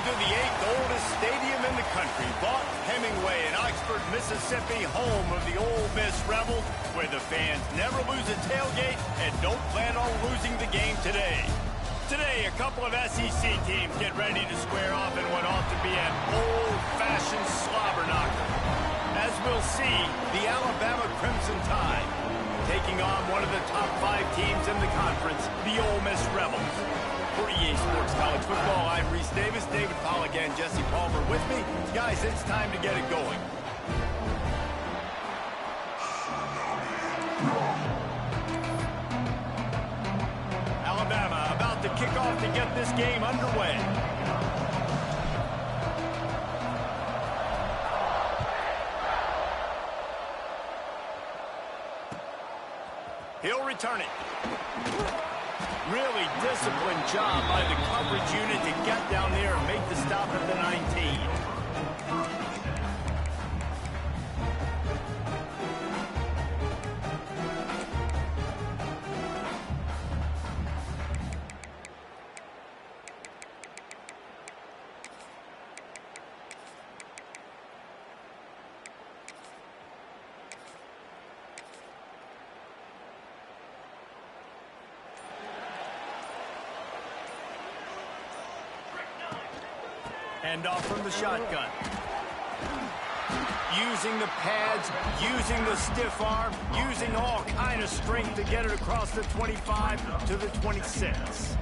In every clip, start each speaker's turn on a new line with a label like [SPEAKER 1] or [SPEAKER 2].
[SPEAKER 1] to the 8th oldest stadium in the country, Vaught Hemingway in Oxford, Mississippi, home of the Ole Miss Rebels, where the fans never lose a tailgate and don't plan on losing the game today. Today, a couple of SEC teams get ready to square off in what ought to be an old-fashioned slobber knocker. As we'll see, the Alabama Crimson Tide taking on one of the top 5 teams in the conference, the Ole Miss Rebels. For EA Sports College Football, I'm Reese Davis, David Pollack, and Jesse Palmer with me. Guys, it's time to get it going. Alabama about to kick off to get this game underway. He'll return it. Really disciplined job by the coverage unit to get down there and make the stop at the 19. Hand off from the shotgun. Using the pads, using the stiff arm, using all kind of strength to get it across the 25 to the 26.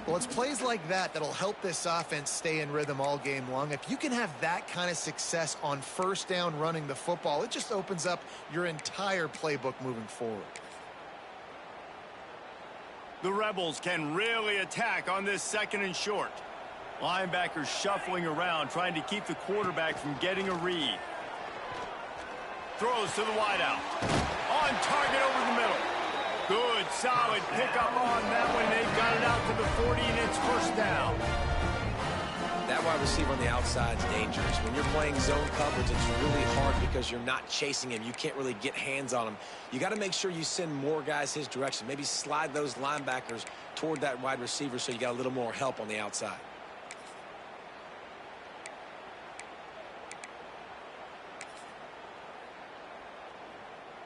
[SPEAKER 2] Well, it's plays like that that'll help this offense stay in rhythm all game long. If you can have that kind of success on first down running the football, it just opens up your entire playbook moving forward.
[SPEAKER 1] The Rebels can really attack on this 2nd and short. Linebackers shuffling around, trying to keep the quarterback from getting a read. Throws to the wideout. On target over the middle. Good, solid pickup on that one. They've got it out to the 40, and it's first down.
[SPEAKER 3] That wide receiver on the outside is dangerous. When you're playing zone coverage, it's really hard because you're not chasing him. You can't really get hands on him. You got to make sure you send more guys his direction. Maybe slide those linebackers toward that wide receiver so you got a little more help on the outside.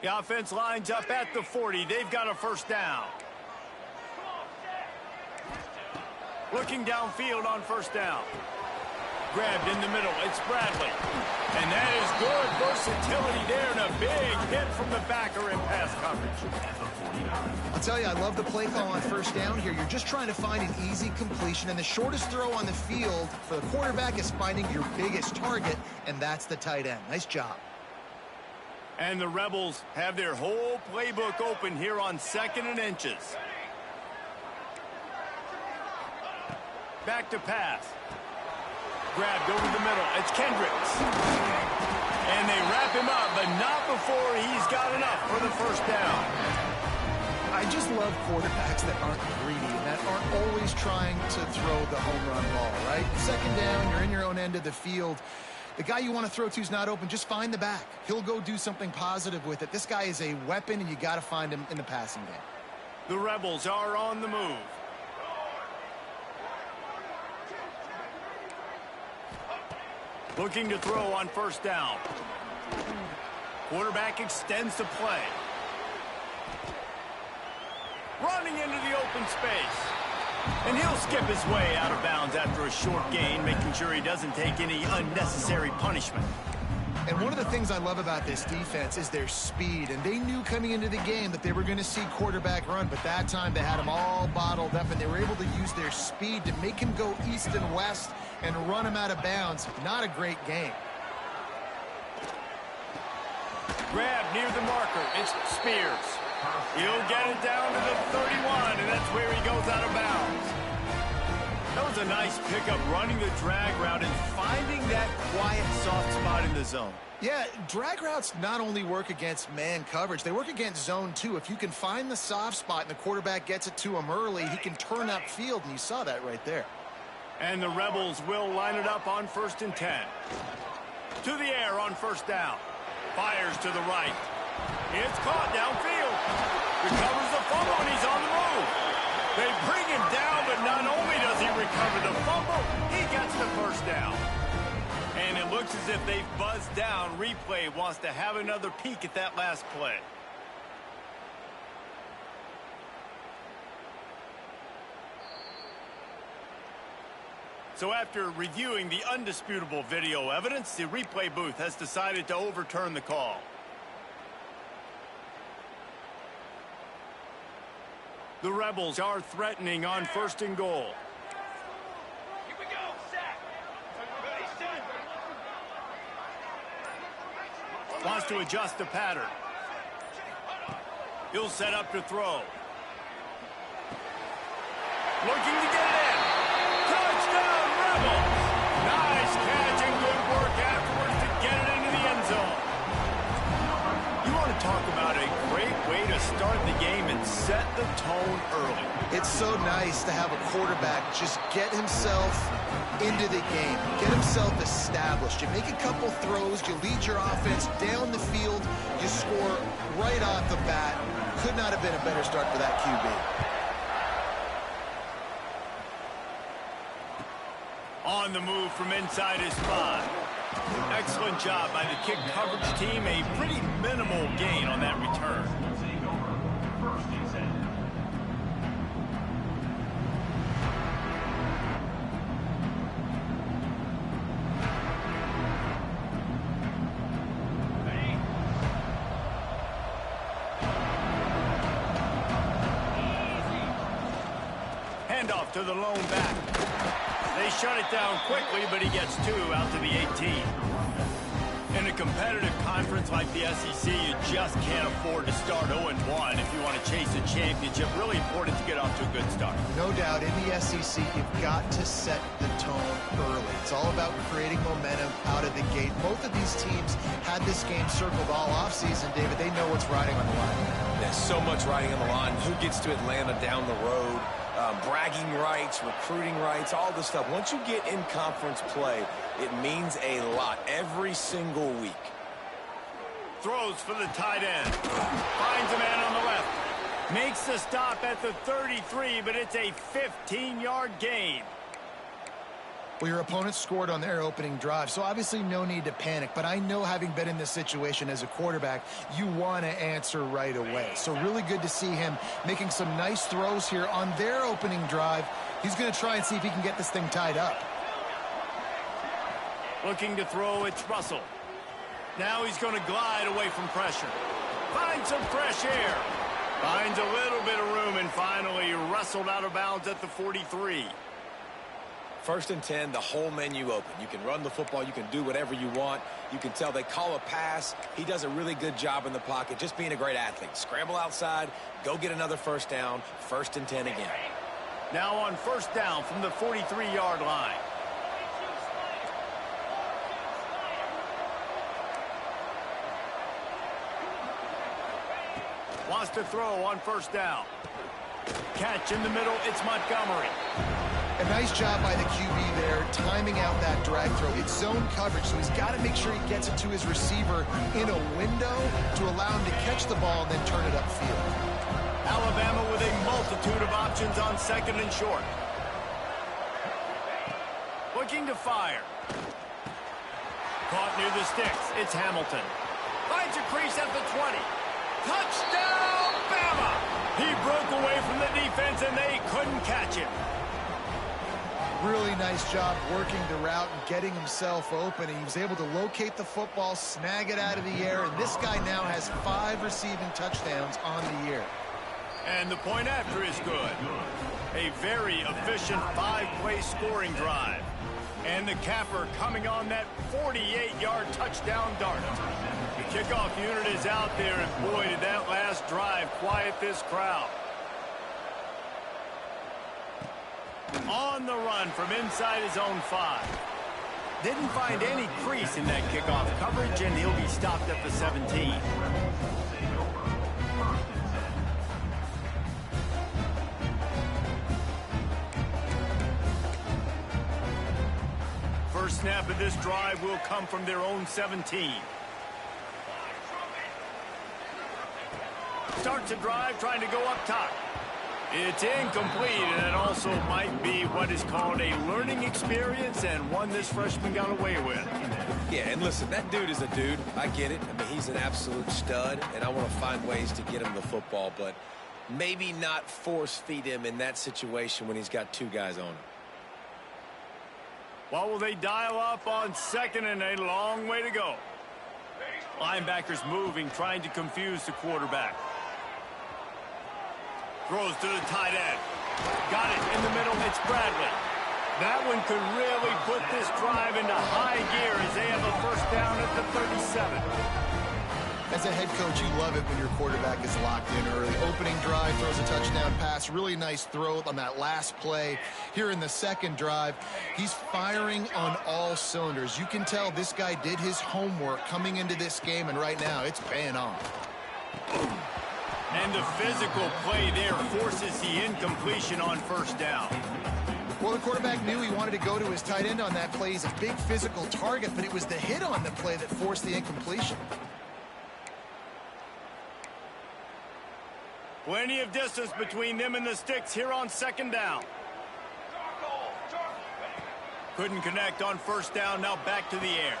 [SPEAKER 1] The offense lines up at the 40. They've got a first down. Looking downfield on first down. Grabbed in the middle. It's Bradley. And that is good versatility there and a big hit from the backer in pass coverage.
[SPEAKER 2] I'll tell you, I love the play call on first down here. You're just trying to find an easy completion, and the shortest throw on the field for the quarterback is finding your biggest target, and that's the tight end. Nice job.
[SPEAKER 1] And the Rebels have their whole playbook open here on 2nd and inches. Back to pass. Grabbed over the middle. It's Kendricks. And they wrap him up, but not before he's got enough for the first down.
[SPEAKER 2] I just love quarterbacks that aren't greedy and that aren't always trying to throw the home run ball, right? 2nd down, you're in your own end of the field. The guy you want to throw to is not open. Just find the back. He'll go do something positive with it. This guy is a weapon, and you got to find him in the passing game.
[SPEAKER 1] The Rebels are on the move. Looking to throw on first down. Quarterback extends the play. Running into the open space. And he'll skip his way out of bounds after a short gain, making sure he doesn't take any unnecessary punishment.
[SPEAKER 2] And one of the things I love about this defense is their speed. And they knew coming into the game that they were going to see quarterback run, but that time they had him all bottled up, and they were able to use their speed to make him go east and west and run him out of bounds. Not a great game.
[SPEAKER 1] Grab near the marker. It's Spears. He'll get it down to the 31, and that's where he goes out of bounds. That was a nice pickup, running the drag route and finding that quiet, soft spot in the zone.
[SPEAKER 2] Yeah, drag routes not only work against man coverage, they work against zone too. If you can find the soft spot and the quarterback gets it to him early, he can turn upfield, and you saw that right there.
[SPEAKER 1] And the Rebels will line it up on 1st and 10. To the air on first down. Fires to the right. It's caught downfield. Recovers the fumble, and he's on the move. They bring him down, but not only does he recover the fumble, he it looks as if they've buzzed down. Replay wants to have another peek at that last play. So after reviewing the undisputable video evidence, the replay booth has decided to overturn the call. The Rebels are threatening on 1st and goal.
[SPEAKER 4] Here we go, sack.
[SPEAKER 1] Wants to adjust the pattern. He'll set up to throw. Looking to get it in. Touchdown, Rebels! Nice catch and good work afterwards to get it into the end zone. You want to talk about a great way to start the game and set the tone early.
[SPEAKER 2] It's so nice to have a quarterback just get himself into the game, get himself established. You make a couple throws, you lead your offense down the field, you score right off the bat. Could not have been a better start for that QB.
[SPEAKER 1] On the move from inside his spot. Excellent job by the kick coverage team. A pretty minimal gain on that return. Handoff to the lone back. They shut it down quickly, but he gets 2 out to the 18. In a competitive conference like the SEC, you just can't afford to start 0-1 if you want to chase a championship. Really important to get off to a good start.
[SPEAKER 2] No doubt, in the SEC, you've got to set the tone early. It's all about creating momentum out of the gate. Both of these teams had this game circled all offseason, David. They know what's riding on the line.
[SPEAKER 3] There's so much riding on the line. Who gets to Atlanta down the road? Bragging rights, recruiting rights, all this stuff. Once you get in conference play, it means a lot every single week.
[SPEAKER 1] Throws for the tight end. Finds a man on the left. Makes the stop at the 33, but it's a 15-yard gain.
[SPEAKER 2] Well, your opponent scored on their opening drive, so obviously no need to panic. But I know, having been in this situation as a quarterback, you want to answer right away. So really good to see him making some nice throws here on their opening drive. He's going to try and see if he can get this thing tied up.
[SPEAKER 1] Looking to throw, it's Russell. Now he's going to glide away from pressure. Finds some fresh air. Finds a little bit of room, and finally wrestled out of bounds at the 43.
[SPEAKER 3] 1st and 10, the whole menu open. You can run the football. You can do whatever you want. You can tell they call a pass. He does a really good job in the pocket, just being a great athlete. Scramble outside, go get another 1st down, 1st and 10 again.
[SPEAKER 1] Now on 1st down from the 43-yard line. Wants to throw on 1st down. Catch in the middle, it's Montgomery.
[SPEAKER 2] A nice job by the QB there, timing out that drag throw. It's zone coverage, so he's got to make sure he gets it to his receiver in a window to allow him to catch the ball and then turn it upfield.
[SPEAKER 1] Alabama with a multitude of options on 2nd and short. Looking to fire. Caught near the sticks. It's Hamilton. Finds a crease at the 20. Touchdown, Bama! He broke away from the defense, and they couldn't catch him.
[SPEAKER 2] Really nice job working the route and getting himself open. He was able to locate the football, snag it out of the air, and this guy now has 5 receiving touchdowns on the year.
[SPEAKER 1] And the point after is good. A very efficient 5-play scoring drive. And the capper coming on that 48-yard touchdown dart. The kickoff unit is out there, and boy, did that last drive quiet this crowd. On the run from inside his own 5. Didn't find any crease in that kickoff coverage, and he'll be stopped at the 17. First snap of this drive will come from their own 17. Starts a drive trying to go up top. It's incomplete, and it also might be what is called a learning experience, and one this freshman got away with.
[SPEAKER 3] Yeah, and listen, that dude is a dude. I get it. I mean, he's an absolute stud, and I want to find ways to get him the football, but maybe not force feed him in that situation when he's got two guys on him.
[SPEAKER 1] What will they dial up on second and a long way to go? Linebackers moving, trying to confuse the quarterback. Throws to the tight end. Got it in the middle. It's Bradley. That one could really put this drive into high gear as they have a first down at the 37.
[SPEAKER 2] As a head coach, you love it when your quarterback is locked in early. Opening drive, throws a touchdown pass. Really nice throw on that last play. Here in the second drive, he's firing on all cylinders. You can tell this guy did his homework coming into this game, and right now it's paying off.
[SPEAKER 1] And the physical play there forces the incompletion on first down.
[SPEAKER 2] Well, the quarterback knew he wanted to go to his tight end on that play. He's a big physical target, but it was the hit on the play that forced the incompletion.
[SPEAKER 1] Plenty of distance between them and the sticks here on second down. Couldn't connect on first down, now back to the air.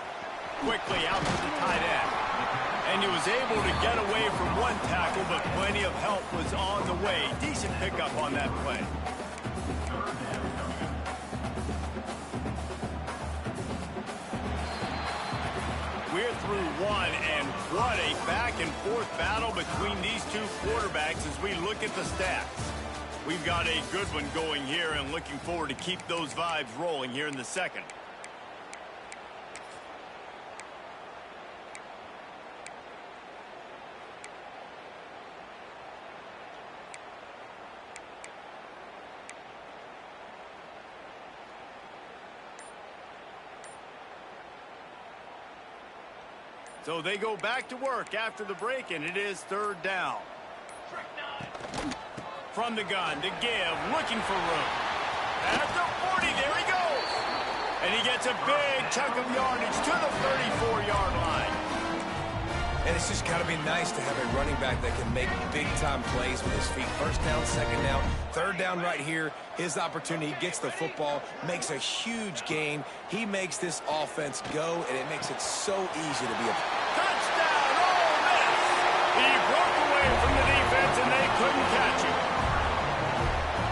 [SPEAKER 1] Quickly out to the tight end. And he was able to get away from one tackle, but plenty of help was on the way. Decent pickup on that play. We're through one, and what a back-and-forth battle between these two quarterbacks as we look at the stats. We've got a good one going here and looking forward to keep those vibes rolling here in the second. So they go back to work after the break, and it is third down. From the gun to give, looking for room. At the 40, there he goes. And he gets a big chunk of yardage to the 34-yard line.
[SPEAKER 3] And it's just got to be nice to have a running back that can make big-time plays with his feet. First down, second down, third down right here. His opportunity, he gets the football, makes a huge gain. He makes this offense go, and it makes it so easy to be a...
[SPEAKER 1] Touchdown, Ole Miss! He broke away from the defense, and they couldn't catch him.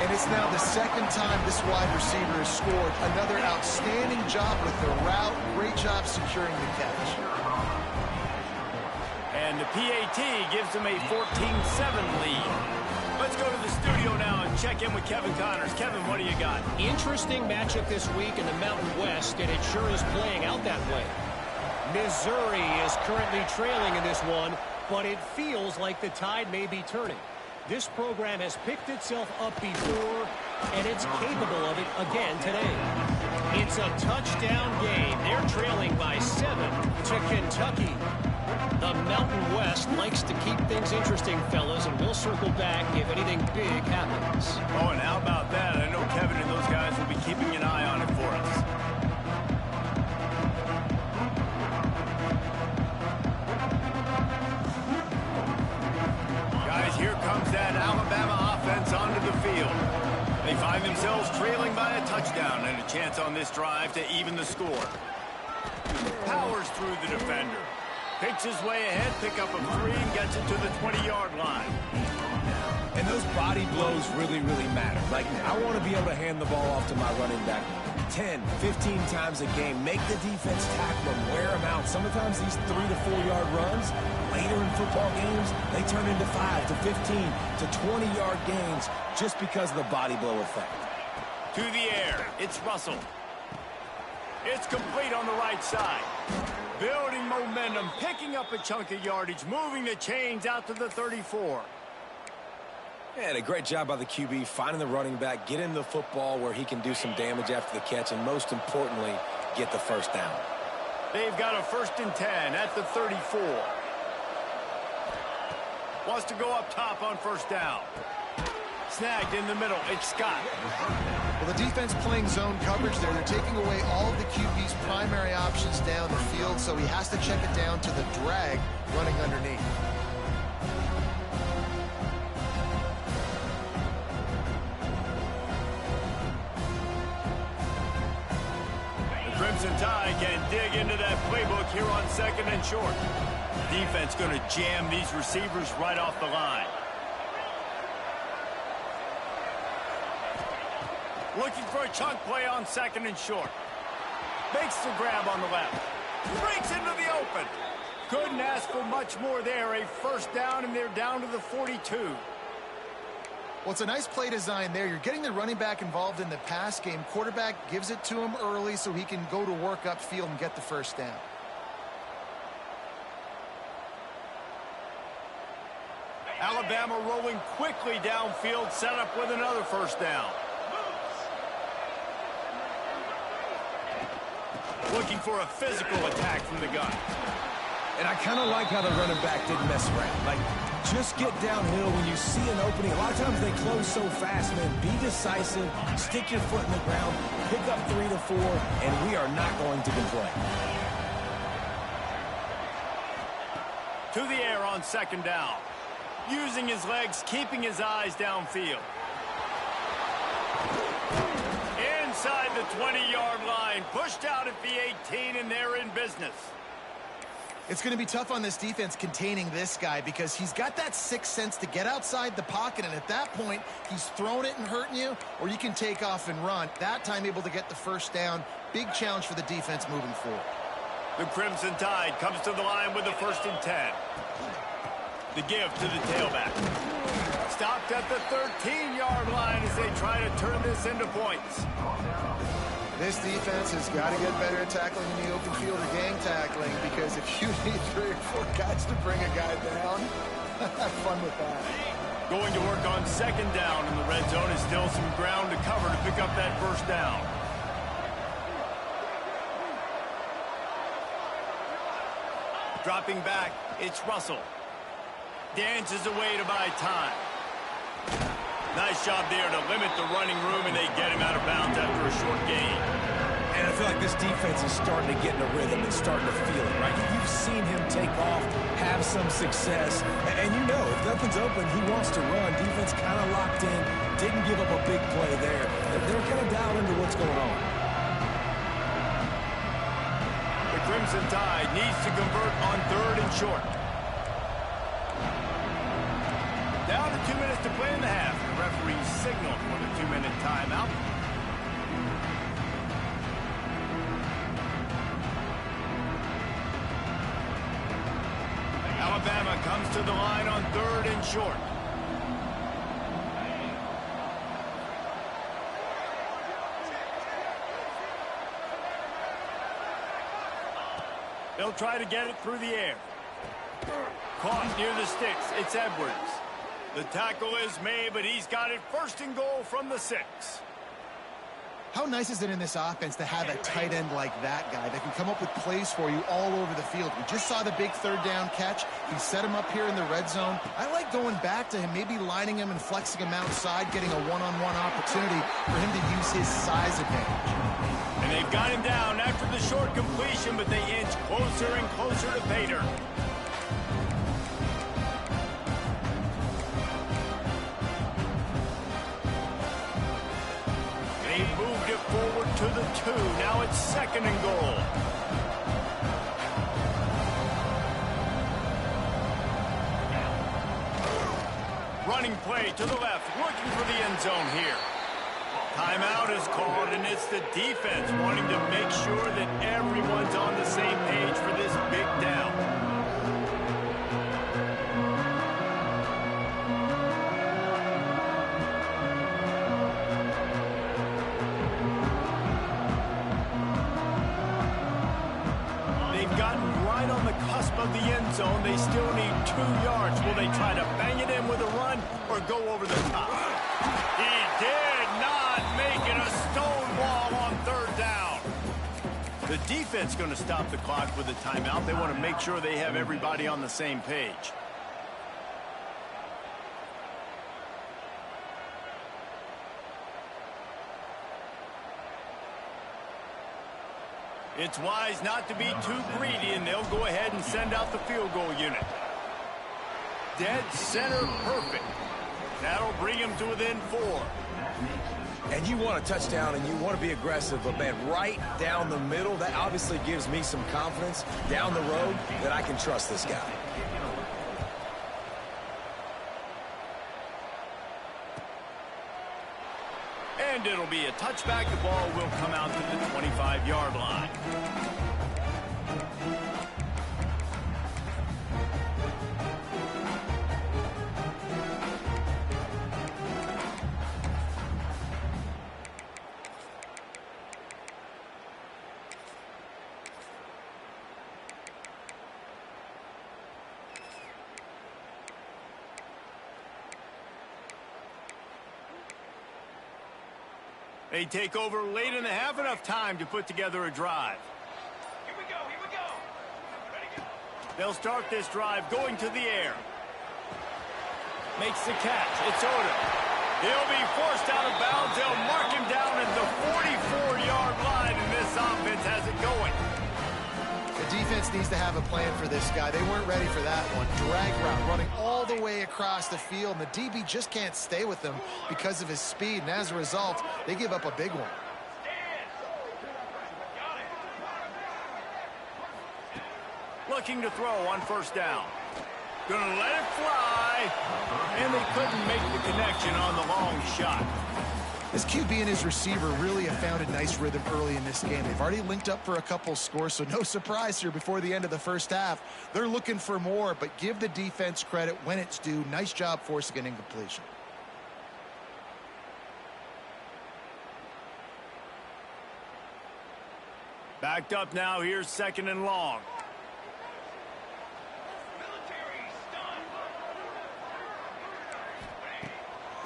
[SPEAKER 2] And it's now the second time this wide receiver has scored. Another outstanding job with the route. Great job securing the catch.
[SPEAKER 1] And the PAT gives them a 14-7 lead. Let's go to the studio now and check in with Kevin Connors. Kevin, what do you got?
[SPEAKER 5] Interesting matchup this week in the Mountain West, and it sure is playing out that way. Missouri is currently trailing in this one, but it feels like the tide may be turning. This program has picked itself up before, and it's capable of it again today. It's a touchdown game. They're trailing by 7 to Kentucky. The Mountain West likes to keep things interesting, fellas, and we'll circle back if anything big happens.
[SPEAKER 1] Oh, and how about that? I know Kevin and those guys will be keeping an eye on it for us. Guys, here comes that Alabama offense onto the field. They find themselves trailing by a touchdown and a chance on this drive to even the score. Powers through the defender. Picks his way ahead, pick up of 3, and gets it to the 20-yard line.
[SPEAKER 3] And those body blows really, really matter. Like, I want to be able to hand the ball off to my running back 10, 15 times a game. Make the defense tackle them, wear them out. Sometimes these 3 to 4-yard runs, later in football games, they turn into 5 to 15 to 20-yard gains just because of the body blow effect.
[SPEAKER 1] To the air, it's Russell. It's complete on the right side. Building momentum, picking up a chunk of yardage, moving the chains out to the 34.
[SPEAKER 3] Yeah, and a great job by the QB, finding the running back, getting the football where he can do some damage after the catch, and most importantly, get the first down.
[SPEAKER 1] They've got a 1st and 10 at the 34. Wants to go up top on first down. Snagged in the middle, it's Scott.
[SPEAKER 2] Well, the defense playing zone coverage there. They're taking away all of the QB's primary options down the field, so he has to check it down to the drag running underneath.
[SPEAKER 1] The Crimson Tide can dig into that playbook here on 2nd and short. Defense going to jam these receivers right off the line. Looking for a chunk play on 2nd and short. Makes the grab on the left. Breaks into the open. Couldn't ask for much more there. A first down, and they're down to the 42.
[SPEAKER 2] Well, it's a nice play design there. You're getting the running back involved in the pass game. Quarterback gives it to him early so he can go to work upfield and get the first down.
[SPEAKER 1] Alabama rolling quickly downfield, set up with another first down. Looking for a physical attack from the gun.
[SPEAKER 3] And I kind of like how the running back didn't mess around. Like, just get downhill when you see an opening. A lot of times they close so fast, man. Be decisive, stick your foot in the ground, pick up 3 to 4, and we are not going to complain.
[SPEAKER 1] To the air on 2nd down. Using his legs, keeping his eyes downfield. Inside the 20-yard line, pushed out at the 18, and they're in business.
[SPEAKER 2] It's going to be tough on this defense containing this guy because he's got that sixth sense to get outside the pocket, and at that point, he's throwing it and hurting you, or you can take off and run. That time able to get the first down. Big challenge for the defense moving forward.
[SPEAKER 1] The Crimson Tide comes to the line with the 1st and 10. The give to the tailback. Stopped at the 13-yard line as they try to turn this into points.
[SPEAKER 2] This defense has got to get better at tackling in the open field or gang tackling, because if you need 3 or 4 guys to bring a guy down, have fun with that.
[SPEAKER 1] Going to work on 2nd down, and the red zone is still some ground to cover to pick up that first down. Dropping back, it's Russell. Dances away to buy time. Nice job there to limit the running room, and they get him out of bounds after a short gain.
[SPEAKER 3] And I feel like this defense is starting to get in a rhythm and starting to feel it, right? You've seen him take off, have some success, and you know if nothing's open, he wants to run. Defense kind of locked in, didn't give up a big play there. They're kind of dialed into what's going on.
[SPEAKER 1] The Crimson Tide needs to convert on 3rd and short. Down to 2 minutes to play in the half. The referee signaled for the 2-minute timeout. Alabama comes to the line on 3rd and short. They'll try to get it through the air. Caught near the sticks. It's Edwards. The tackle is made, but he's got it 1st and goal from the 6.
[SPEAKER 2] How nice is it in this offense to have a tight end like that guy that can come up with plays for you all over the field? We just saw the big 3rd down catch. He set him up here in the red zone. I like going back to him, maybe lining him and flexing him outside, getting a one-on-one opportunity for him to use his size advantage.
[SPEAKER 1] And they've got him down after the short completion, but they inch closer and closer to pay dirt. They moved it forward to the 2. Now it's 2nd and goal. Running play to the left, looking for the end zone here. Timeout is called, and it's the defense wanting to make sure that everyone's on the same page for this big down. They've gotten right on the cusp of the end zone. They still need 2 yards. Will they try to bang it in with a run or go over the top? He did not make it a stone wall on 3rd down. The defense going to stop the clock with a timeout. They want to make sure they have everybody on the same page. It's wise not to be too greedy, and they'll go ahead and send out the field goal unit. Dead center perfect. That'll bring him to within 4.
[SPEAKER 3] And you want a touchdown and you want to be aggressive, but man, right down the middle, that obviously gives me some confidence down the road that I can trust this guy.
[SPEAKER 1] And it'll be a touchback. The ball will come out to the 25-yard line. They take over late in the half, enough time to put together a drive.
[SPEAKER 4] Here we go, here we go. Ready, go.
[SPEAKER 1] They'll start this drive going to the air. Makes the catch. It's Odom. He'll be forced out of bounds. They'll mark him down at the 44-yard line, and this offense has it going.
[SPEAKER 2] The defense needs to have a plan for this guy. They weren't ready for that one. Drag route running all the way across the field, and the DB just can't stay with him because of his speed, and as a result, they give up a big one.
[SPEAKER 1] Looking to throw on first down. Gonna let it fly, and they couldn't make the connection on the long shot.
[SPEAKER 2] This QB and his receiver really have found a nice rhythm early in this game. They've already linked up for a couple scores, so no surprise here before the end of the first half. They're looking for more, but give the defense credit when it's due. Nice job forcing an incompletion.
[SPEAKER 1] Backed up now. Here's second and long.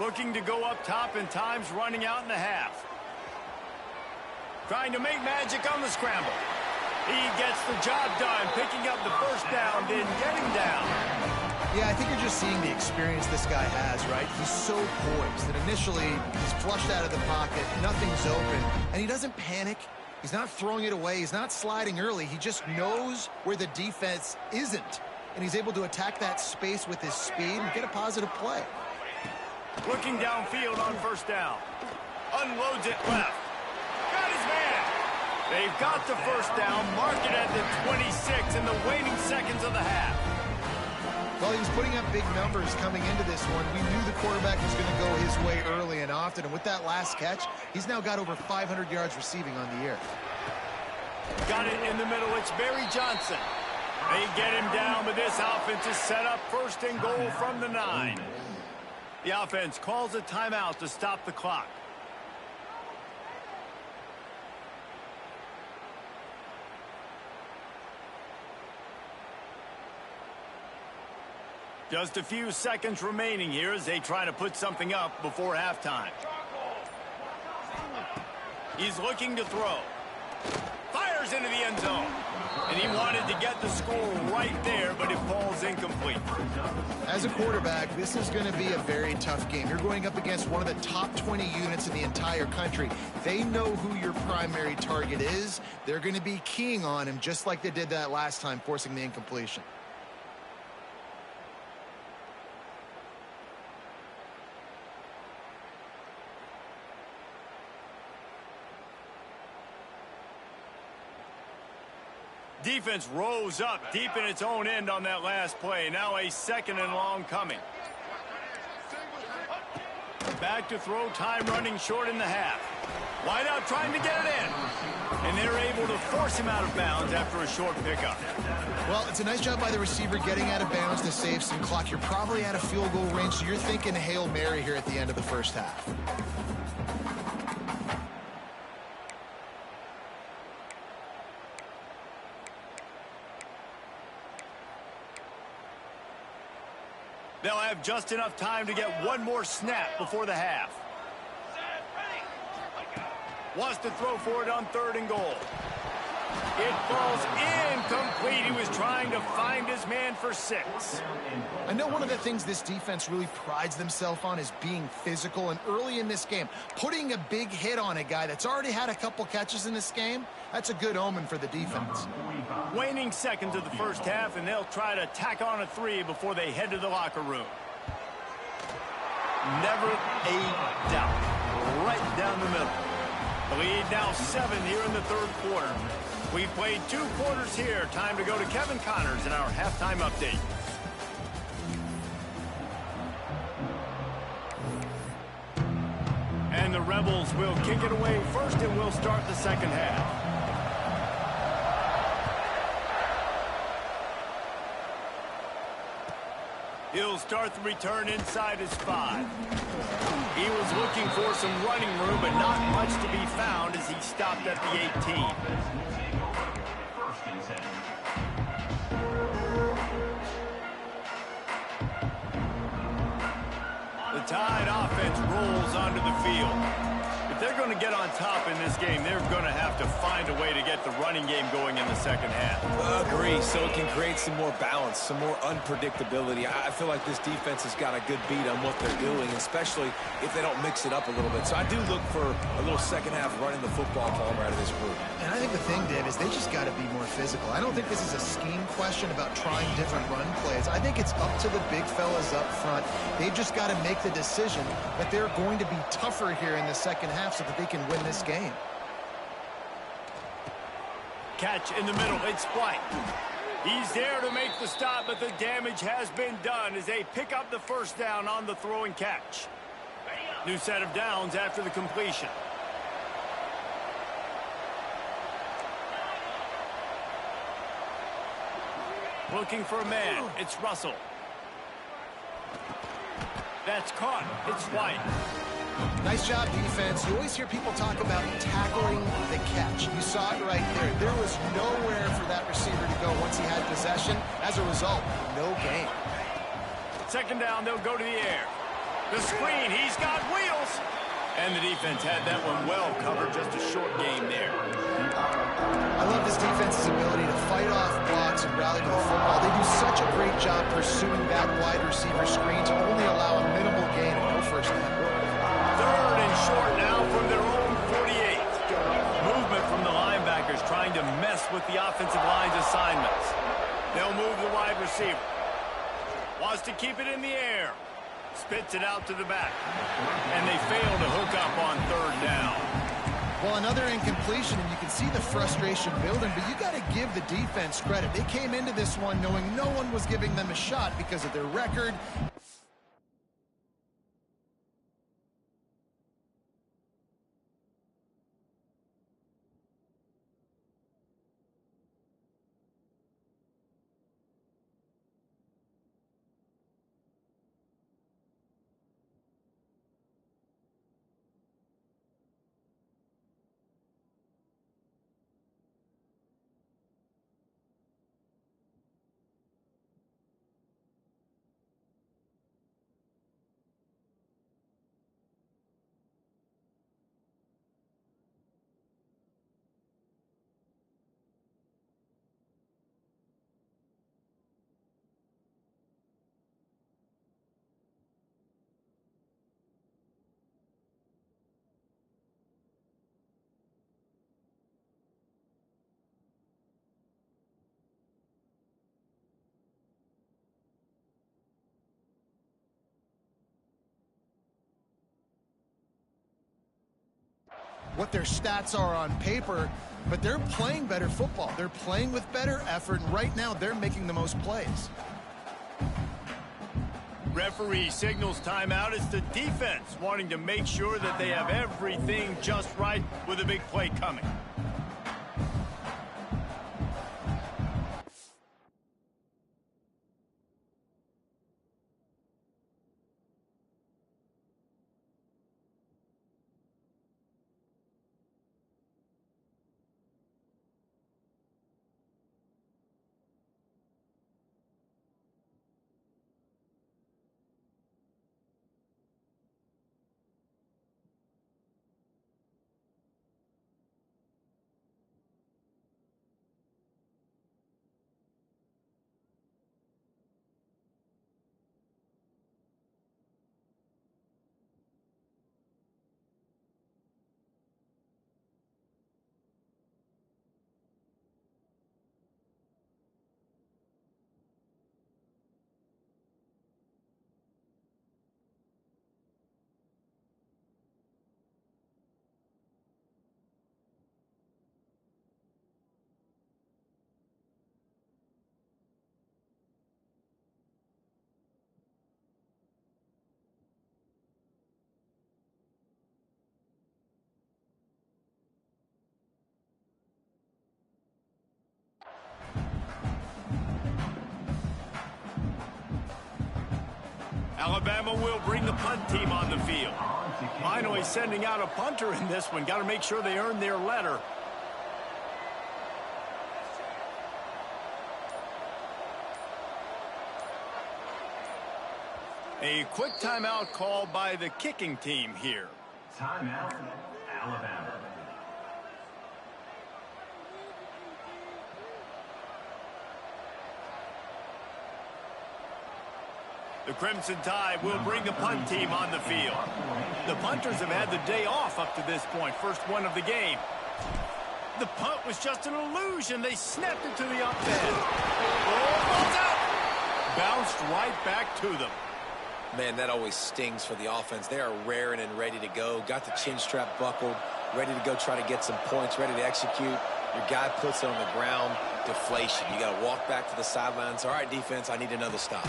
[SPEAKER 1] Looking to go up top, and time's running out in the half. Trying to make magic on the scramble. He gets the job done, picking up the first down, then getting down.
[SPEAKER 2] Yeah, I think you're just seeing the experience this guy has, right? He's so poised that initially he's flushed out of the pocket, nothing's open, and he doesn't panic. He's not throwing it away. He's not sliding early. He just knows where the defense isn't, and he's able to attack that space with his speed and get a positive play.
[SPEAKER 1] Looking downfield on first down. Unloads it left. Got his man. They've got the first down. Mark it at the 26 in the waning seconds of the half.
[SPEAKER 2] Well, he was putting up big numbers coming into this one. We knew the quarterback was going to go his way early and often. And with that last catch, he's now got over 500 yards receiving on the year.
[SPEAKER 1] Got it in the middle. It's Barry Johnson. They get him down, but this offense is set up first and goal from the 9. The offense calls a timeout to stop the clock. Just a few seconds remaining here as they try to put something up before halftime. He's looking to throw. Fires into the end zone. And he wanted to get the score right there, but it falls incomplete.
[SPEAKER 2] As a quarterback, this is going to be a very tough game. You're going up against one of the top 20 units in the entire country. They know who your primary target is. They're going to be keying on him just like they did that last time, forcing the incompletion.
[SPEAKER 1] Defense rose up deep in its own end on that last play. Now a second and long coming. Back to throw, time running short in the half. Wide out trying to get it in. And they're able to force him out of bounds after a short pickup.
[SPEAKER 2] Well, it's a nice job by the receiver getting out of bounds to save some clock. You're probably out of field goal range, so you're thinking Hail Mary here at the end of the first half.
[SPEAKER 1] They'll have just enough time to get one more snap before the half. Wants to throw for it on third and goal. It falls incomplete. He was trying to find his man for 6.
[SPEAKER 2] I know one of the things this defense really prides themselves on is being physical, and early in this game, putting a big hit on a guy that's already had a couple catches in this game, that's a good omen for the defense.
[SPEAKER 1] Waning seconds of the first half, and they'll try to tack on a 3 before they head to the locker room. Never a doubt. Right down down the middle. The lead now 7 here in the third quarter. We've played 2 quarters here. Time to go to Kevin Connors in our halftime update. And the Rebels will kick it away first, and we'll start the second half. He'll start the return inside his 5. He was looking for some running room, but not much to be found as he stopped at the 18. The Tide offense rolls onto the field. If they're going to get on top in this game, they're going to have to find a way to get the running game going in the second half.
[SPEAKER 3] Agree, so it can create some more balance, some more unpredictability. I feel like this defense has got a good beat on what they're doing, especially if they don't mix it up a little bit. So I do look for a little second half running the football Palmer out of this group.
[SPEAKER 2] And I think the thing, Dave, is they just got to be more physical. I don't think this is a scheme question about trying different run plays. I think it's up to the big fellas up front. They've just got to make the decision that they're going to be tougher here in the second half so that they can win this game.
[SPEAKER 1] Catch in the middle. It's White. He's there to make the stop, but the damage has been done as they pick up the first down on the throw and catch. New set of downs after the completion. Looking for a man. It's Russell. That's caught. It's White.
[SPEAKER 2] Nice job, defense. You always hear people talk about tackling the catch. You saw it right there. There was nowhere for that receiver to go once he had possession. As a result, no gain.
[SPEAKER 1] Second down, they'll go to the air. The screen, he's got wheels. And the defense had that one well covered, just a short game there.
[SPEAKER 2] I love this defense's ability to fight off blocks and rally to the football. They do such a great job pursuing that wide receiver screen to only allow a minimal gain and no first down.
[SPEAKER 1] Third and short now from their own 48. Movement from the linebackers trying to mess with the offensive line's assignments. They'll move the wide receiver. Wants to keep it in the air. Spits it out to the back. And they fail to hook up on third down.
[SPEAKER 2] Well, another incompletion, and you can see the frustration building, but you got to give the defense credit. They came into this one knowing no one was giving them a shot because of their record. What their stats are on paper, but they're playing better football. They're playing with better effort, and right now they're making the most plays.
[SPEAKER 1] Referee signals timeout. It's the defense wanting to make sure that they have everything just right with a big play coming. Alabama will bring the punt team on the field. Finally sending out a punter in this one. Got to make sure they earn their letter. A quick timeout called by the kicking team here.
[SPEAKER 4] Timeout, Alabama.
[SPEAKER 1] The Crimson Tide will bring the punt team on the field. The punters have had the day off up to this point. First one of the game. The punt was just an illusion. They snapped it to the up end. Oh, ball's out. Bounced right back to them.
[SPEAKER 3] Man, that always stings for the offense. They are raring and ready to go. Got the chin strap buckled, ready to go try to get some points, ready to execute. Your guy puts it on the ground. Deflation. You got to walk back to the sidelines. All right, defense, I need another stop.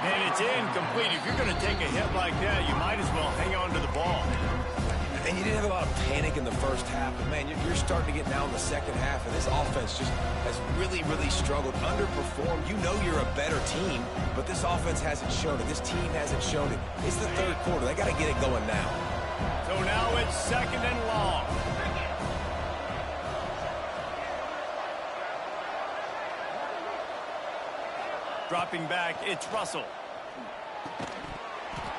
[SPEAKER 1] And it's incomplete. If you're going to take a hit like that, you might as well hang on to the ball.
[SPEAKER 3] And you didn't have a lot of panic in the first half, but man, you're starting to get now in the second half, and this offense just has really, really struggled, underperformed. You know you're a better team, but this offense hasn't shown it. This team hasn't shown it. It's the third quarter. They got to get it going now.
[SPEAKER 1] So now it's second and long. Dropping back, it's Russell.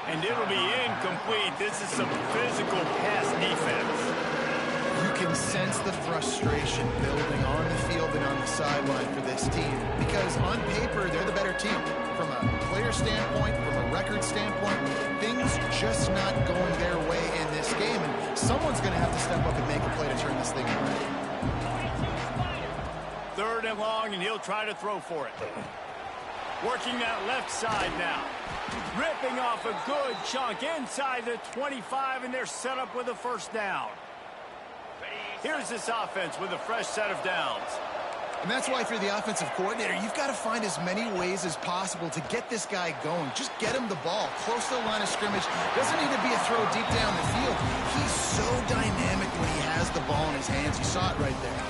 [SPEAKER 1] And it'll be incomplete. This is some physical pass defense.
[SPEAKER 2] You can sense the frustration building on the field and on the sideline for this team. Because on paper, they're the better team. From a player standpoint, from a record standpoint, things just not going their way in this game. And someone's going to have to step up and make a play to turn this thing around.
[SPEAKER 1] Third and long, and he'll try to throw for it. Working that left side now. Ripping off a good chunk inside the 25, and they're set up with a first down. Here's this offense with a fresh set of downs.
[SPEAKER 2] And that's why, if you're the offensive coordinator, you've got to find as many ways as possible to get this guy going. Just get him the ball close to the line of scrimmage. Doesn't need to be a throw deep down the field. He's so dynamic when he has the ball in his hands. You saw it right there.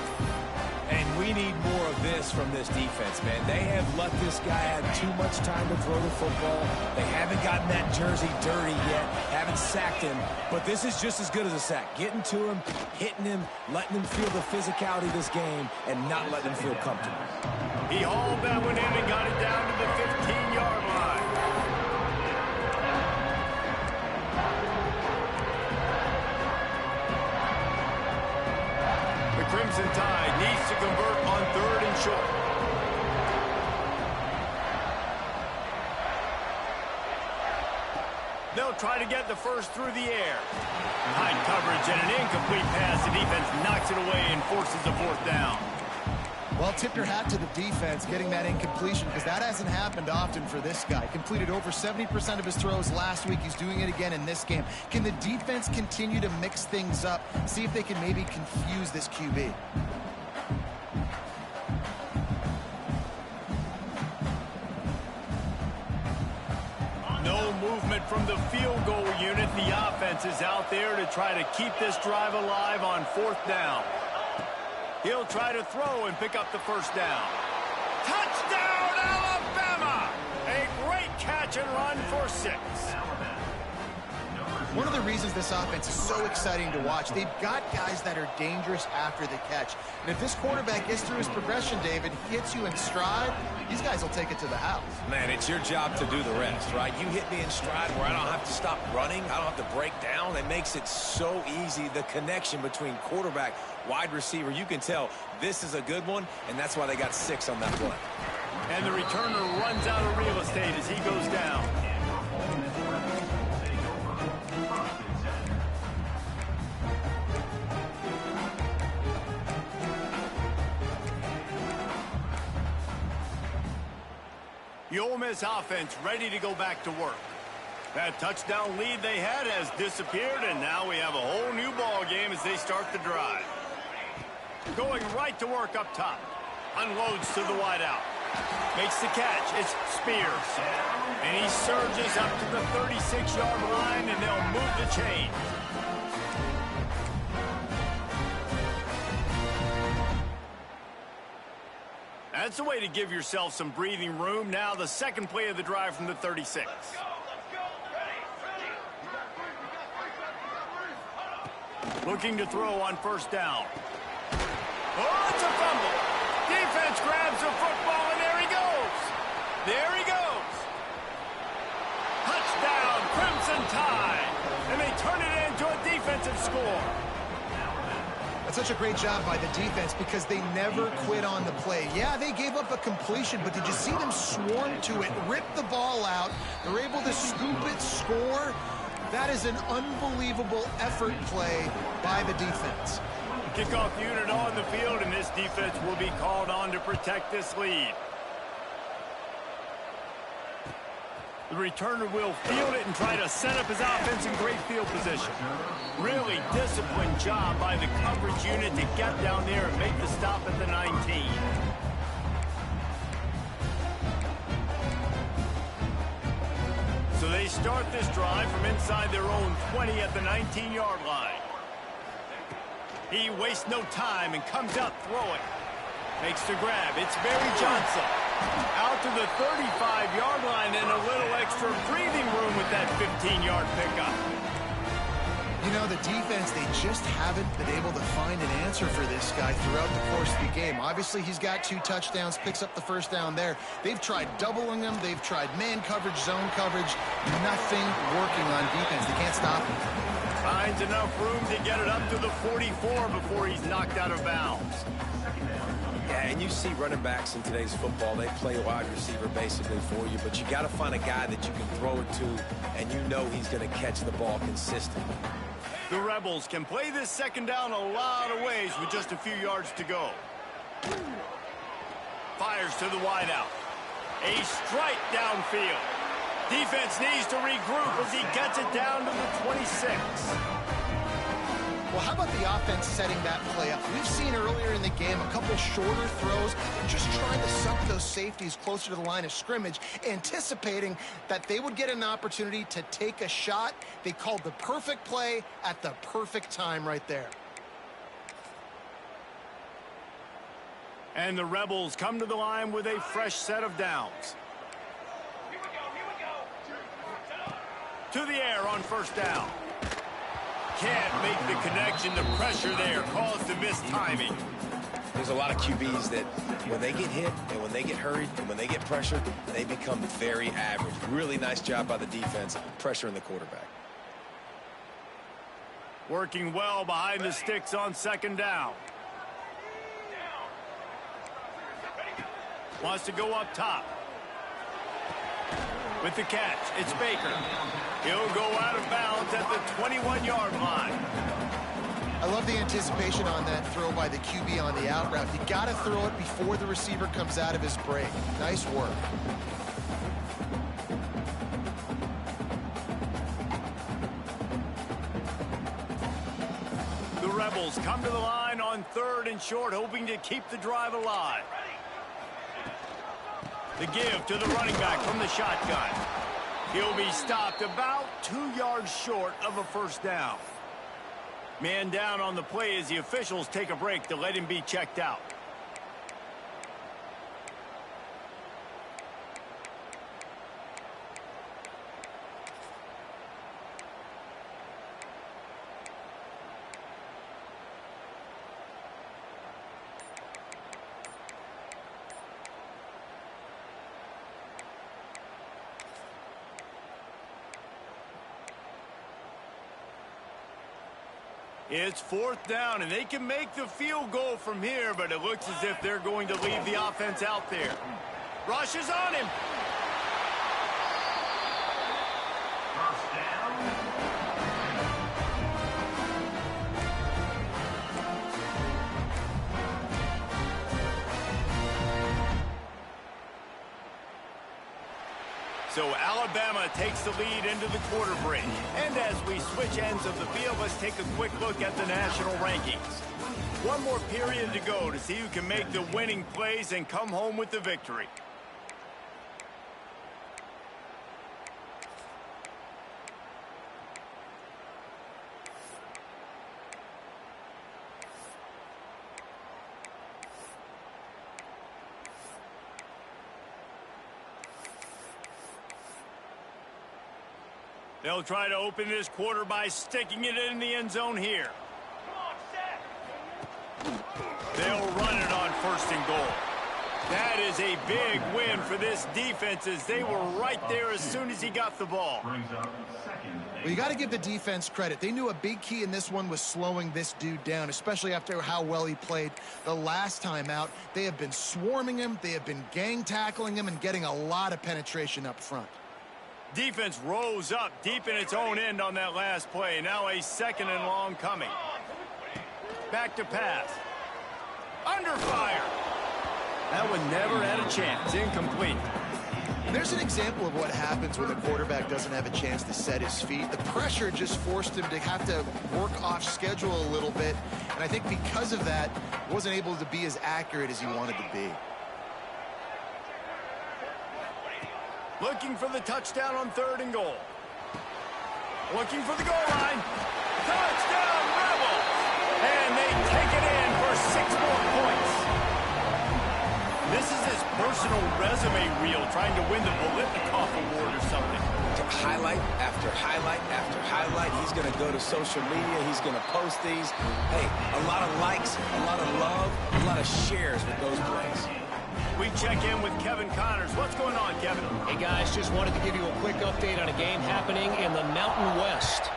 [SPEAKER 3] And we need more of this from this defense, man. They have let this guy have too much time to throw the football. They haven't gotten that jersey dirty yet, haven't sacked him, but this is just as good as a sack. Getting to him, hitting him, letting him feel the physicality of this game, and not letting him feel comfortable.
[SPEAKER 1] He hauled that one in and got it down to the 15-yard line. Crimson Tide needs to convert on third and short. They'll try to get the first through the air. Tight coverage and an incomplete pass. The defense knocks it away and forces a fourth down.
[SPEAKER 2] Well, tip your hat to the defense getting that incompletion, because that hasn't happened often for this guy. Completed over 70% of his throws last week. He's doing it again in this game. Can the defense continue to mix things up? See if they can maybe confuse this QB.
[SPEAKER 1] No movement from the field goal unit. The offense is out there to try to keep this drive alive on fourth down. He'll try to throw and pick up the first down. Touchdown, Alabama! A great catch and run for 6.
[SPEAKER 2] One of the reasons this offense is so exciting to watch, they've got guys that are dangerous after the catch. And if this quarterback gets through his progression, David, hits you in stride, these guys will take it to the house.
[SPEAKER 3] Man, it's your job to do the rest, right? You hit me in stride where I don't have to stop running. I don't have to break down. It makes it so easy. The connection between quarterback, wide receiver, you can tell this is a good one, and that's why they got 6 on that play.
[SPEAKER 1] And the returner runs out of real estate as he goes down. The Ole Miss offense ready to go back to work. That touchdown lead they had has disappeared, and now we have a whole new ball game as they start the drive. Going right to work up top. Unloads to the wideout. Makes the catch. It's Spears. And he surges up to the 36-yard line, and they'll move the chain. That's the way to give yourself some breathing room. Now the second play of the drive from the 36. Looking to throw on first down. Oh, it's a fumble. Defense grabs the football, and there he goes. There he goes. Touchdown, Crimson Tide. And they turn it into a defensive score.
[SPEAKER 2] That's such a great job by the defense because they never quit on the play. Yeah, they gave up a completion, but did you see them swarm to it, rip the ball out? They're able to scoop it, score. That is an unbelievable effort play by the defense.
[SPEAKER 1] Kickoff unit on the field, and this defense will be called on to protect this lead. The returner will field it and try to set up his offense in great field position. Really disciplined job by the coverage unit to get down there and make the stop at the 19. So they start this drive from inside their own 20 at the 19-yard line. He wastes no time and comes out throwing. Makes the grab. It's Barry Johnson. Out to the 35-yard line and a little extra breathing room with that 15-yard pickup.
[SPEAKER 2] You know, the defense, they just haven't been able to find an answer for this guy throughout the course of the game. Obviously, he's got 2 touchdowns, picks up the first down there. They've tried doubling him. They've tried man coverage, zone coverage. Nothing working on defense. They can't stop him.
[SPEAKER 1] Finds enough room to get it up to the 44 before he's knocked out of bounds.
[SPEAKER 3] Yeah, and you see running backs in today's football, they play wide receiver basically for you, but you got to find a guy that you can throw it to, and you know he's going to catch the ball consistently.
[SPEAKER 1] The Rebels can play this second down a lot of ways with just a few yards to go. Fires to the wideout. A strike downfield. Defense needs to regroup as he gets it down to the 26.
[SPEAKER 2] Well, how about the offense setting that play up? We've seen earlier in the game a couple shorter throws. They're just trying to suck those safeties closer to the line of scrimmage, anticipating that they would get an opportunity to take a shot. They called the perfect play at the perfect time right there.
[SPEAKER 1] And the Rebels come to the line with a fresh set of downs. To the air on first down. Can't make the connection. The pressure there caused the missed timing.
[SPEAKER 3] There's a lot of QBs that when they get hit and when they get hurried and when they get pressured, they become very average. Really nice job by the defense, pressuring the quarterback.
[SPEAKER 1] Working well behind the sticks on second down. Wants to go up top. With the catch, it's Baker. He'll go out of bounds at the 21-yard line.
[SPEAKER 2] I love the anticipation on that throw by the QB on the out route. You got to throw it before the receiver comes out of his break. Nice work.
[SPEAKER 1] The Rebels come to the line on 3rd and short, hoping to keep the drive alive. The give to the running back from the shotgun. He'll be stopped about 2 yards short of a first down. Man down on the play as the officials take a break to let him be checked out. It's 4th down, and they can make the field goal from here, but it looks as if they're going to leave the offense out there. Rushes on him.
[SPEAKER 4] First down.
[SPEAKER 1] So Alabama takes the lead into the quarter break. And as we switch ends of the field, let's take a quick look at the national rankings. One more period to go to see who can make the winning plays and come home with the victory. They'll try to open this quarter by sticking it in the end zone here. They'll run it on 1st and goal. That is a big win for this defense as they were right there as soon as he got the ball.
[SPEAKER 2] Well, you got to give the defense credit. They knew a big key in this one was slowing this dude down, especially after how well he played the last time out. They have been swarming him. They have been gang tackling him and getting a lot of penetration up front.
[SPEAKER 1] Defense rose up deep in its own end on that last play. Now a 2nd and long coming. Back to pass. Under fire. That one never had a chance. Incomplete.
[SPEAKER 2] There's an example of what happens when the quarterback doesn't have a chance to set his feet. The pressure just forced him to have to work off schedule a little bit. And I think because of that, wasn't able to be as accurate as he wanted to be.
[SPEAKER 1] Looking for the touchdown on 3rd and goal. Looking for the goal line. Touchdown, Rebels! And they take it in for 6 more points. This is his personal resume reel, trying to win the Bolitnikoff Award or something.
[SPEAKER 3] Highlight after highlight after highlight. He's going to go to social media. He's going to post these. Hey, a lot of likes, a lot of love, a lot of shares with those plays.
[SPEAKER 1] We check in with Kevin Connors. What's going on, Kevin?
[SPEAKER 5] Hey, guys, just wanted to give you a quick update on a game happening in the Mountain West.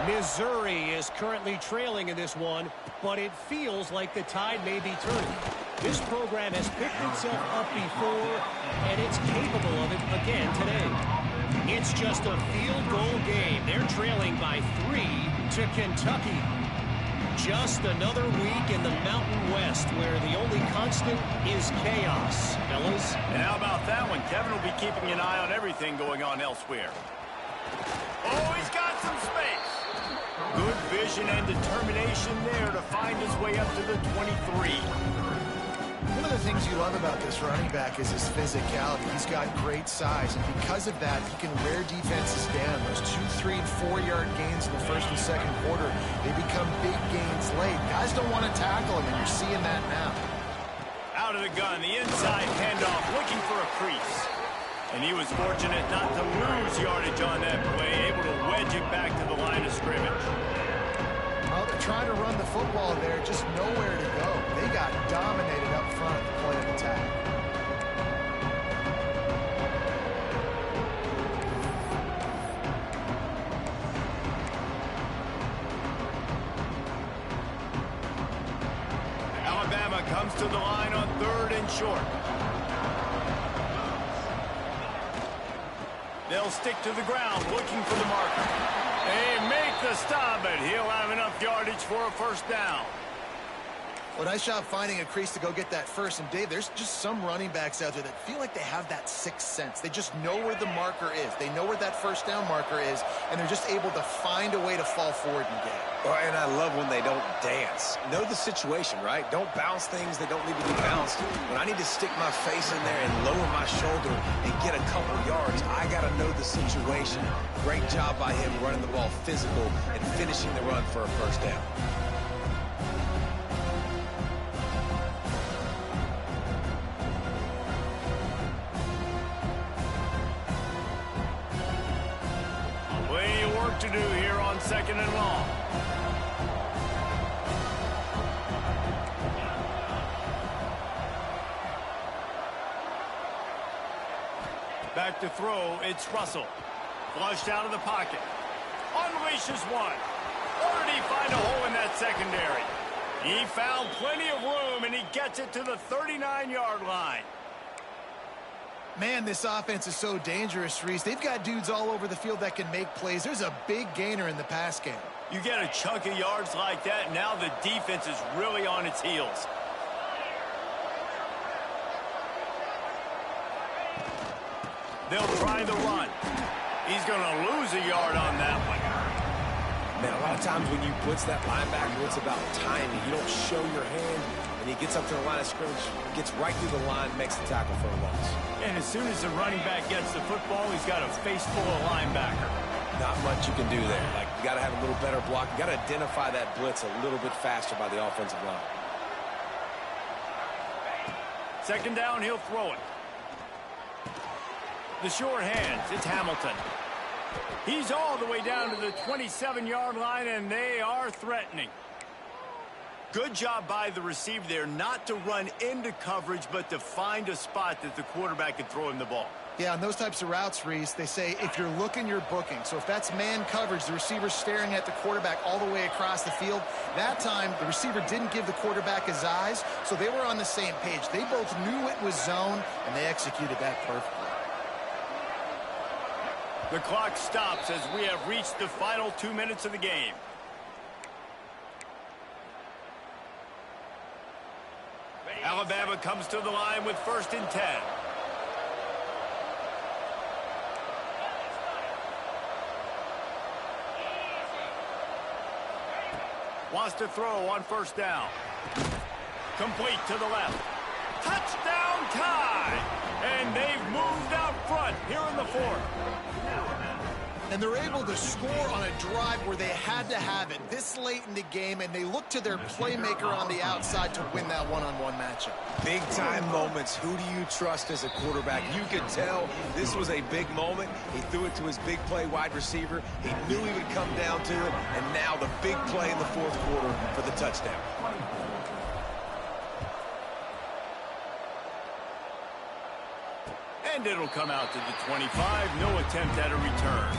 [SPEAKER 5] Missouri is currently trailing in this one, but it feels like the tide may be turning. This program has picked itself up before, and it's capable of it again today. It's just a field goal game. They're trailing by 3 to Kentucky. Just another week in the Mountain West where the only constant is chaos, fellas.
[SPEAKER 1] And how about that one? Kevin will be keeping an eye on everything going on elsewhere. Oh, he's got some space. Good vision and determination there to find his way up to the 23.
[SPEAKER 2] One of the things you love about this running back is his physicality. He's got great size, and because of that, he can wear defenses down. Those 2, 3, and 4-yard gains in the 1st and 2nd quarter, they become big gains late. Guys don't want to tackle him, and you're seeing that now.
[SPEAKER 1] Out of the gun, the inside handoff, looking for a crease. And he was fortunate not to lose yardage on that play, able to wedge it back to the line of scrimmage.
[SPEAKER 2] Well, they're trying to run the football there, just nowhere to go. They got dominated up front at the play of attack.
[SPEAKER 1] Alabama comes to the line on 3rd and short. They'll stick to the ground, looking for the marker. They make the stop, but he'll have enough yardage for a 1st down.
[SPEAKER 2] Well, nice job finding a crease to go get that first. And, Dave, there's just some running backs out there that feel like they have that 6th sense. They just know where the marker is. They know where that 1st down marker is, and they're just able to find a way to fall forward and get it.
[SPEAKER 3] Oh, and I love when they don't dance. Know the situation, right? Don't bounce things that don't need to be bounced. When I need to stick my face in there and lower my shoulder and get a couple yards, I got to know the situation. Great job by him running the ball physical and finishing the run for a 1st down.
[SPEAKER 1] Plenty of work to do here on 2nd and long. Back to throw, it's Russell. Flushed out of the pocket. Unleashes one. Or did he find a hole in that secondary? He found plenty of room, and he gets it to the 39-yard line.
[SPEAKER 2] Man, this offense is so dangerous, Reese. They've got dudes all over the field that can make plays. There's a big gainer in the pass game.
[SPEAKER 1] You get a chunk of yards like that, now the defense is really on its heels. They'll try the run. He's going to lose a yard on that one.
[SPEAKER 3] Man, a lot of times when you blitz that linebacker, it's about timing. You don't show your hand, and he gets up to the line of scrimmage, gets right through the line, makes the tackle for a loss.
[SPEAKER 1] And as soon as the running back gets the football, he's got a face full of linebacker.
[SPEAKER 3] Not much you can do there. Like, you got to have a little better block. You got to identify that blitz a little bit faster by the offensive line.
[SPEAKER 1] 2nd down, he'll throw it. The short hands, it's Hamilton. He's all the way down to the 27-yard line, and they are threatening. Good job by the receiver there not to run into coverage, but to find a spot that the quarterback can throw him the ball.
[SPEAKER 2] Yeah, on those types of routes, Reese, they say if you're looking, you're booking. So if that's man coverage, the receiver's staring at the quarterback all the way across the field. That time, the receiver didn't give the quarterback his eyes, so they were on the same page. They both knew it was zone, and they executed that perfectly.
[SPEAKER 1] The clock stops as we have reached the final 2 minutes of the game. Alabama comes to the line with 1st and 10. Wants to throw on 1st down. Complete to the left. Touchdown tie! And they've moved out front here in the 4th.
[SPEAKER 2] And they're able to score on a drive where they had to have it this late in the game, and they look to their playmaker on the outside to win that one-on-one matchup.
[SPEAKER 3] Big-time moments. Who do you trust as a quarterback? You could tell this was a big moment. He threw it to his big play wide receiver. He knew he would come down to it, and now the big play in the 4th quarter for the touchdown.
[SPEAKER 1] And it'll come out to the 25. No attempt at a return.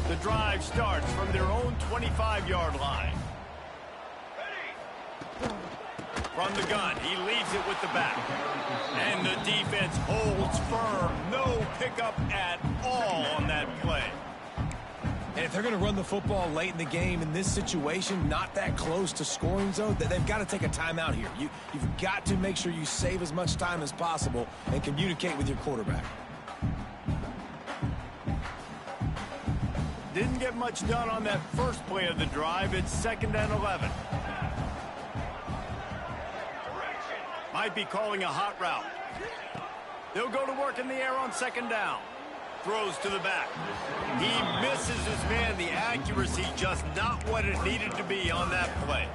[SPEAKER 1] The drive starts from their own 25-yard line. From the gun, he leaves it with the back. And the defense holds firm. No pickup at all on that play.
[SPEAKER 3] And if they're going to run the football late in the game in this situation, not that close to scoring zone, they've got to take a timeout here. You've got to make sure you save as much time as possible and communicate with your quarterback.
[SPEAKER 1] Didn't get much done on that first play of the drive. It's 2nd and 11. Might be calling a hot route. They'll go to work in the air on 2nd down. Throws to the back. He misses his man. The accuracy just not what it needed to be on that play.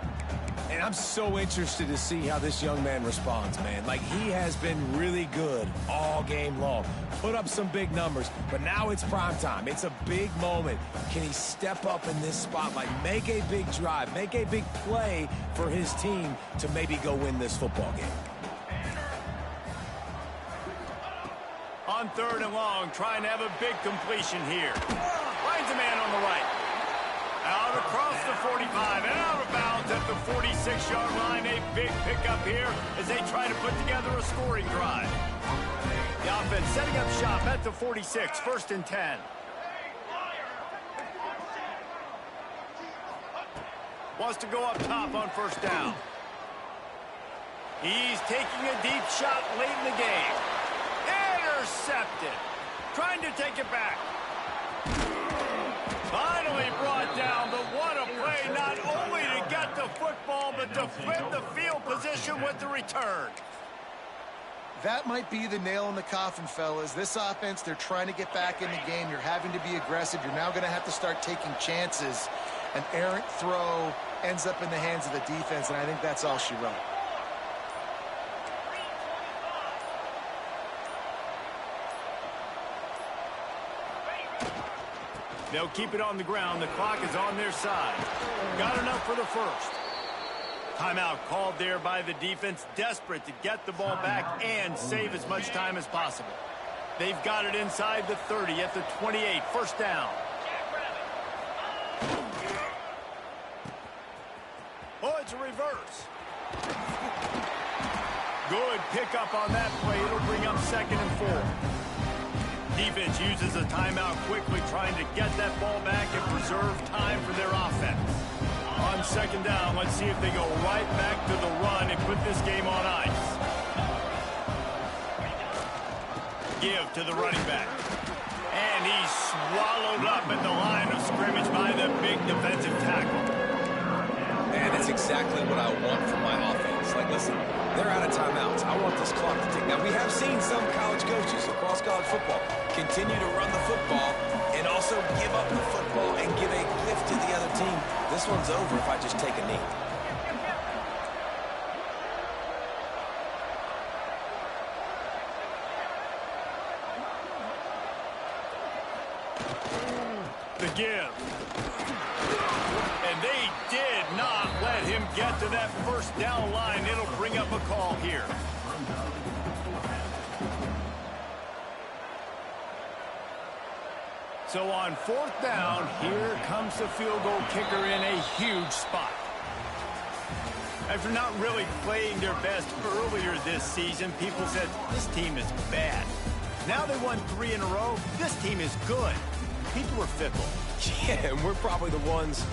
[SPEAKER 3] And I'm so interested to see how this young man responds, man. Like, he has been really good all game long. Put up some big numbers, but now it's prime time. It's a big moment. Can he step up in this spotlight, make a big drive, make a big play for his team to maybe go win this football game?
[SPEAKER 1] On 3rd and long, trying to have a big completion here. Finds a man on the right. Out across the 45 and out of bounds at the 46-yard line. A big pickup here as they try to put together a scoring drive. The offense setting up shop at the 46, 1st and 10. Wants to go up top on 1st down. He's taking a deep shot late in the game. Intercepted. Trying to take it back. Finally brought down, but what a play, not only to get the football, but to flip the field position with the return.
[SPEAKER 2] That might be the nail in the coffin, fellas. This offense, they're trying to get back in the game. You're having to be aggressive. You're now going to have to start taking chances. An errant throw ends up in the hands of the defense, and I think that's all she wrote.
[SPEAKER 1] They'll keep it on the ground. The clock is on their side. Got enough for the 1st. Timeout called there by the defense, desperate to get the ball back and save as much time as possible. They've got it inside the 30 at the 28, 1st down. Oh, it's a reverse. Good pickup on that play. It'll bring up 2nd and 4. Defense uses a timeout quickly, trying to get that ball back and preserve time for their offense. On 2nd down, let's see if they go right back to the run and put this game on ice. Give to the running back. And he's swallowed up at the line of scrimmage by the big defensive tackle.
[SPEAKER 3] And that's exactly what I want from my offense. Like, listen, they're out of timeouts. I want this clock to tick. Now, we have seen some college coaches across college football continue to run the football and also give up the football and give a gift to the other team. This one's over if I just take a knee.
[SPEAKER 1] The give. And they did not let him get to that first down line. It'll bring up a call here. So on 4th down, here comes the field goal kicker in a huge spot. After not really playing their best earlier this season, people said, this team is bad. Now they won 3 in a row. This team is good. People are fickle.
[SPEAKER 3] Yeah, and we're probably the ones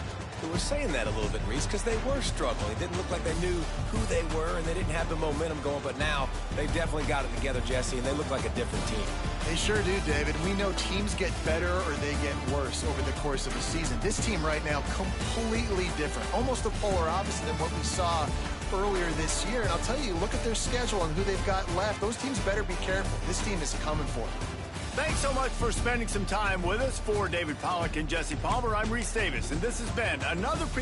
[SPEAKER 3] who were saying that a little bit, Reese, because they were struggling. It didn't look like they knew who they were, and they didn't have the momentum going. But now they've definitely got it together, Jesse, and they look like a different team.
[SPEAKER 2] They sure do, David. We know teams get better or they get worse over the course of a season. This team right now, completely different. Almost the polar opposite than what we saw earlier this year. And I'll tell you, look at their schedule and who they've got left. Those teams better be careful. This team is coming for them.
[SPEAKER 1] Thanks so much for spending some time with us. For David Pollack and Jesse Palmer, I'm Reese Davis, and this has been another